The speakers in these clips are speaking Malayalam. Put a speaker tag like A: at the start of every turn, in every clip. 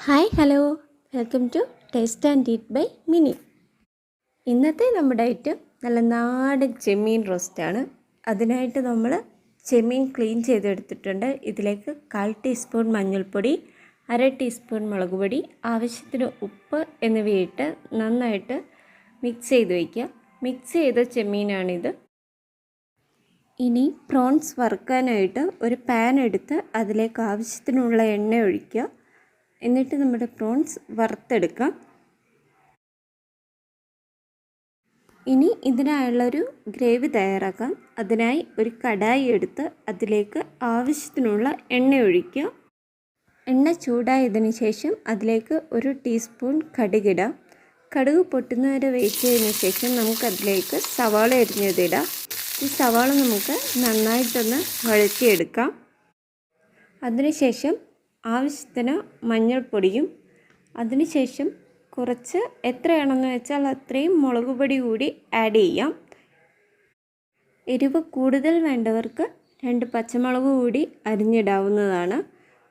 A: Hi hello welcome to taste and eat by Mini. ഇന്നത്തെ നമ്മുടെ ഐറ്റം നല്ല നാടൻ ചെമ്മീൻ റോസ്റ്റാണ്. അതിനായിട്ട് നമ്മൾ ചെമ്മീൻ ക്ലീൻ ചെയ്തെടുത്തിട്ടുണ്ട്. ഇതിലേക്ക് 1/4 ടീസ്പൂൺ മഞ്ഞൾപ്പൊടി, 1/2 ടീസ്പൂൺ മുളക് പൊടി, ആവശ്യത്തിന് ഉപ്പ് എന്നിവയിട്ട് നന്നായിട്ട് മിക്സ് ചെയ്ത് വയ്ക്കുക. മിക്സ് ചെയ്ത ചെമ്മീനാണിത്. ഇനി പ്രോൺസ് വറുക്കാനായിട്ട് ഒരു പാൻ എടുത്ത് അതിലേക്ക് ആവശ്യത്തിനുള്ള എണ്ണ ഒഴിക്കുക. എന്നിട്ട് നമ്മുടെ പ്രോൺസ് വറുത്തെടുക്കാം. ഇനി ഇതിനായുള്ളൊരു ഗ്രേവി തയ്യാറാക്കാം. അതിനായി ഒരു കടായി എടുത്ത് അതിലേക്ക് ആവശ്യത്തിനുള്ള എണ്ണ ഒഴിക്കുക. എണ്ണ ചൂടായതിന് ശേഷം അതിലേക്ക് 1 ടീസ്പൂൺ കടുകിടാം. കടുക് പൊട്ടുന്നവരെ വെയിറ്റ് ചെയ്തതിന് ശേഷം നമുക്കതിലേക്ക് സവാള അരിഞ്ഞതിടാം. ഈ സവാള നമുക്ക് നന്നായിട്ടൊന്ന് വഴറ്റിയെടുക്കാം. അതിനുശേഷം ആവശ്യത്തിന് മഞ്ഞൾപ്പൊടിയും, അതിനുശേഷം കുറച്ച് എത്രയാണെന്ന് വെച്ചാൽ അത്രയും മുളക് പൊടി കൂടി ആഡ് ചെയ്യാം. എരിവ് കൂടുതൽ വേണ്ടവർക്ക് 2 പച്ചമുളക് കൂടി അരിഞ്ഞിടാവുന്നതാണ്.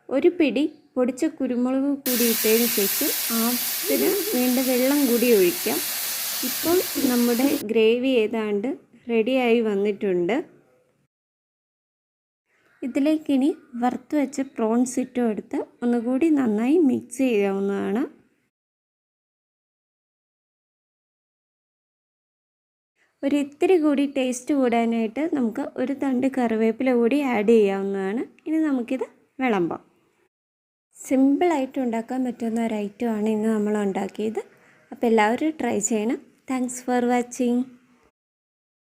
A: ഒരു പിടി പൊടിച്ച കുരുമുളക് കൂടി ഇട്ടതിന് ശേഷം ആവശ്യത്തിന് വേണ്ട വെള്ളം കൂടി ഒഴിക്കാം. ഇപ്പോൾ നമ്മുടെ ഗ്രേവി ഏതാണ്ട് റെഡിയായി വന്നിട്ടുണ്ട്. ഇതിലേക്കിനി വറുത്ത് വെച്ച പ്രോൺസ് ഇട്ടും എടുത്ത് ഒന്നുകൂടി നന്നായി മിക്സ് ചെയ്യാവുന്നതാണ്. ഒരു ഇത്തിരി കൂടി ടേസ്റ്റ് കൂടാനായിട്ട് നമുക്ക് ഒരു തണ്ട് കറിവേപ്പില കൂടി ആഡ് ചെയ്യാവുന്നതാണ്. ഇനി നമുക്കിത് വിളമ്പാം. സിമ്പിളായിട്ട് ഉണ്ടാക്കാൻ പറ്റുന്ന ഒരു ഐറ്റമാണ് ഇന്ന് നമ്മൾ ഉണ്ടാക്കിയത്. അപ്പോൾ എല്ലാവരും ട്രൈ ചെയ്യണം. Thanks for watching.